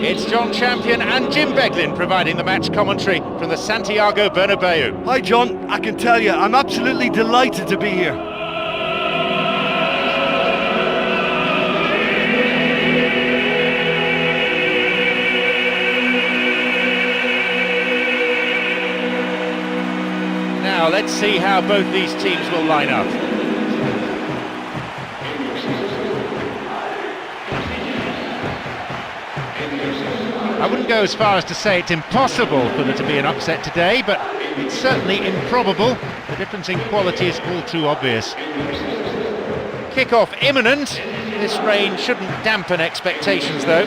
It's John Champion and Jim Beglin providing the match commentary from the Santiago Bernabeu. Hi John, I can tell you, I'm absolutely delighted to be here. Now let's see how both these teams will line up. I wouldn't go as far as to say it's impossible for there to be an upset today, but it's certainly improbable. The difference in quality is all too obvious. Kick-off imminent. This rain shouldn't dampen expectations though.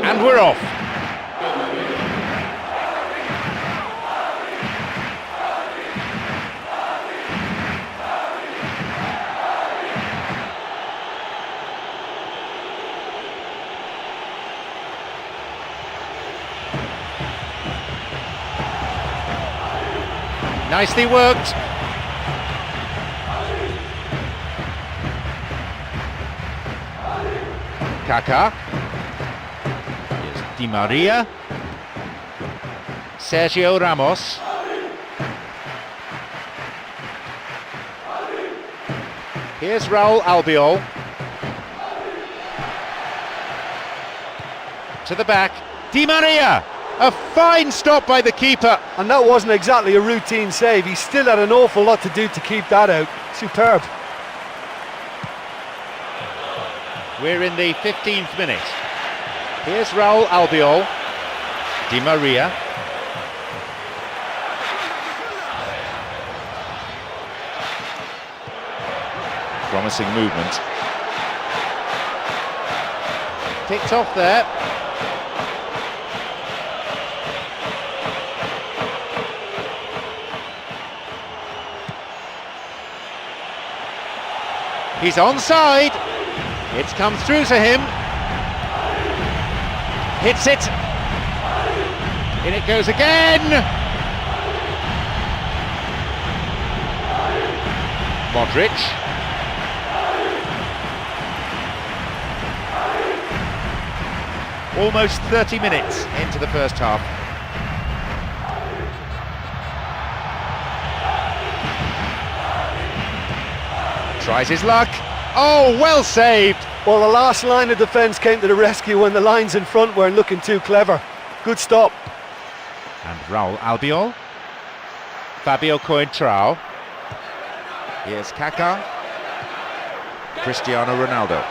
And we're off. Nicely worked. Kaká. Here's Di Maria. Sergio Ramos. Here's Raúl Albiol. To the back. Di Maria! A fine stop by the keeper. And that wasn't exactly a routine save. He still had an awful lot to do to keep that out. Superb. We're in the 15th minute. Here's Raúl Albiol. Di Maria. Promising movement. Picked off there. He's onside. It's come through to him. Hits it. In it goes again. Modric. Almost 30 minutes into the first half. Tries his luck. Oh, well saved. Well, the last line of defence came to the rescue when the lines in front weren't looking too clever. Good stop. And Raúl Albiol. Fabio Coentrão. Here's Kaká. Cristiano Ronaldo.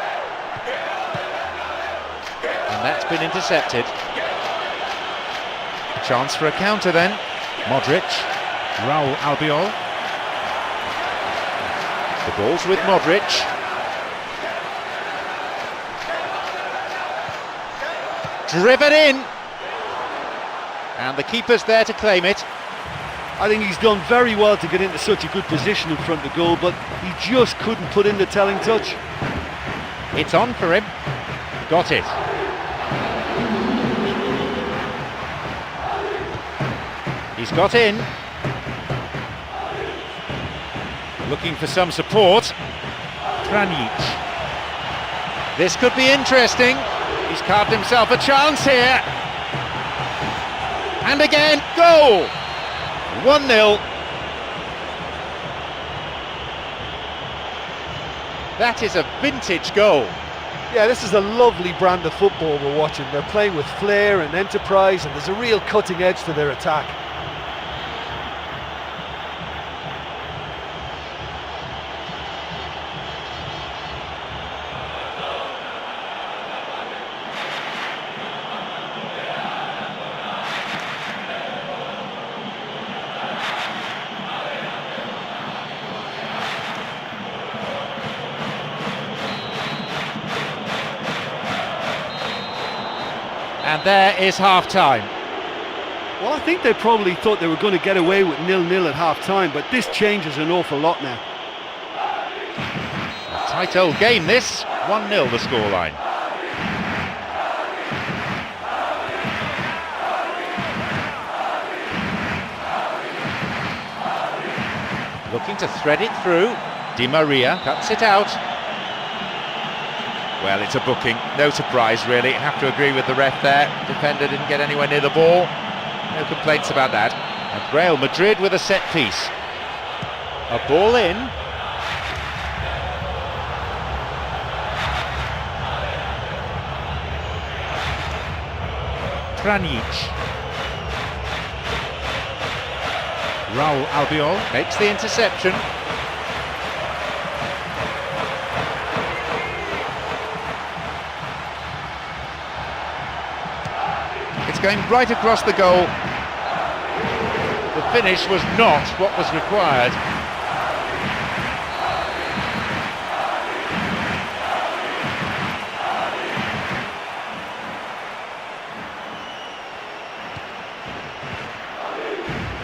And that's been intercepted. Chance for a counter then. Modric. Raúl Albiol. The ball's with Modric. Driven in. And the keeper's there to claim it. I think he's done very well to get into such a good position in front of goal, but he just couldn't put in the telling touch. It's on for him. Got it. He's got in. Looking for some support. Pjanic. This could be interesting. He's carved himself a chance here. And again, goal! 1-0. That is a vintage goal. Yeah, this is a lovely brand of football we're watching. They're playing with flair and enterprise, and there's a real cutting edge to their attack. And there is half-time. Well, I think they probably thought they were going to get away with 0-0 at half-time, but this changes an awful lot now. A tight old game this, 1-0 the scoreline. Looking to thread it through. Di Maria cuts it out. Well, it's a booking, no surprise really. Have to agree with the ref there. Defender didn't get anywhere near the ball. No complaints about that. And Real Madrid with a set piece. A ball in. Kranic. Raul Albiol makes the interception. It's going right across the goal. The finish was not what was required.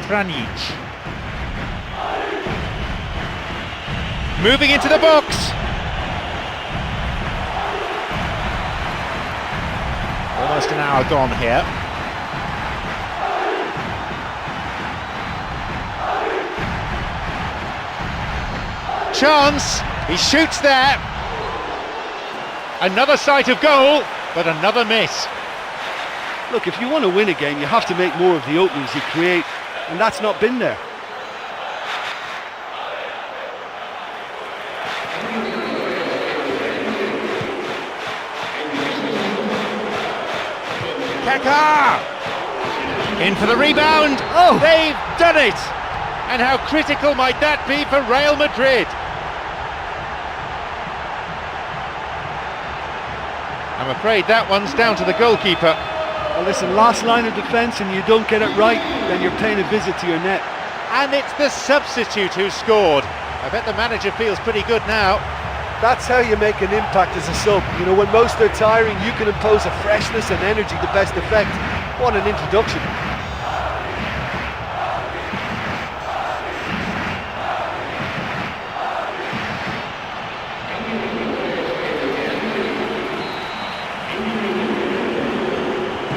Kranic. Moving into the box. Almost an hour gone here. Chance. He shoots there. Another sight of goal, but another miss. Look, if you want to win a game, you have to make more of the openings you create, and that's not been there. Kaká! In for the rebound. Oh! They've done it! And how critical might that be for Real Madrid? I'm afraid that one's down to the goalkeeper. Well, listen, last line of defence and you don't get it right, then you're paying a visit to your net. And it's the substitute who scored. I bet the manager feels pretty good now. That's how you make an impact as a sub. You know, when most are tiring, you can impose a freshness and energy to best effect. What an introduction.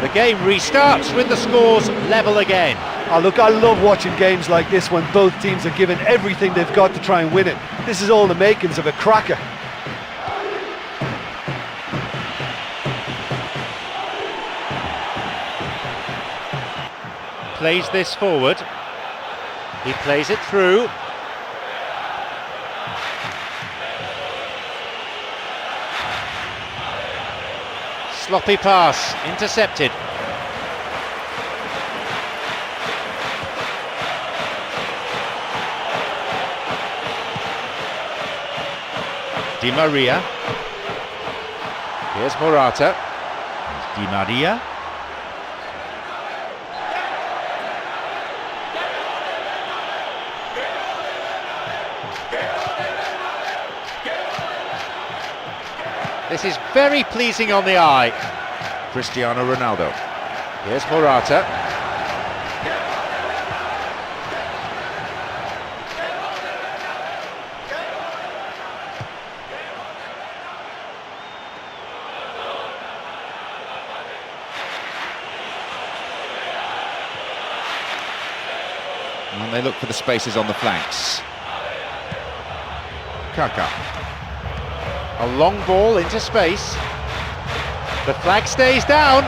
The game restarts with the scores level again. Oh, look, I love watching games like this when both teams are given everything they've got to try and win it. This is all the makings of a cracker. Plays this forward. He plays it through. Sloppy pass, intercepted. Di Maria. Here's Morata. Di Maria. This is very pleasing on the eye. Cristiano Ronaldo. Here's Morata. And they look for the spaces on the flanks. Kaká. A long ball into space. The flag stays down.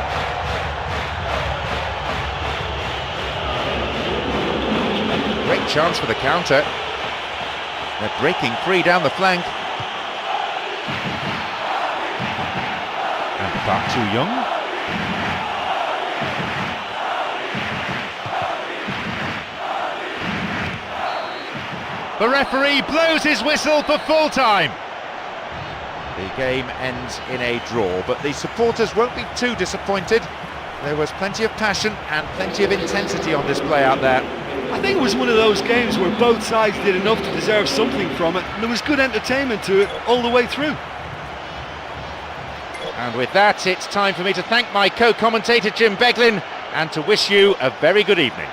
Great chance for the counter. They're breaking free down the flank. And Park Chu-young. The referee blows his whistle for full time. The game ends in a draw, but the supporters won't be too disappointed. There was plenty of passion and plenty of intensity on display out there. I think it was one of those games where both sides did enough to deserve something from it, and there was good entertainment to it all the way through. And with that, it's time for me to thank my co-commentator Jim Beglin and to wish you a very good evening.